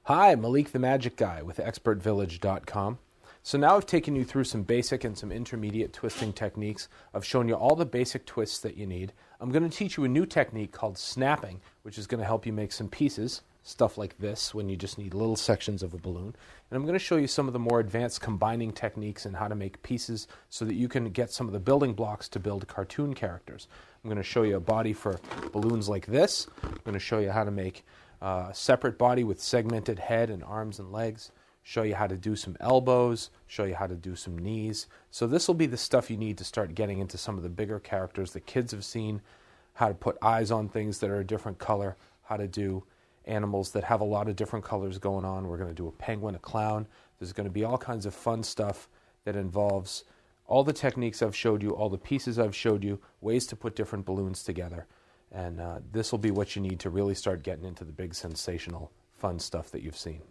Hi, Malik the Magic Guy with ExpertVillage.com. So now I've taken you through some basic and some intermediate twisting techniques. I've shown you all the basic twists that you need. I'm going to teach you a new technique called snapping, which is going to help you make some pieces, stuff like this, when you just need little sections of a balloon. And I'm going to show you some of the more advanced combining techniques and how to make pieces so that you can get some of the building blocks to build cartoon characters. I'm going to show you a body for balloons like this. I'm going to show you how to make a separate body with segmented head and arms and legs, show you how to do some elbows, show you how to do some knees. So this will be the stuff you need to start getting into some of the bigger characters that kids have seen, how to put eyes on things that are a different color, how to do animals that have a lot of different colors going on. We're going to do a penguin, a clown. There's going to be all kinds of fun stuff that involves all the techniques I've showed you, all the pieces I've showed you, ways to put different balloons together. And this will be what you need to really start getting into the big, sensational, fun stuff that you've seen.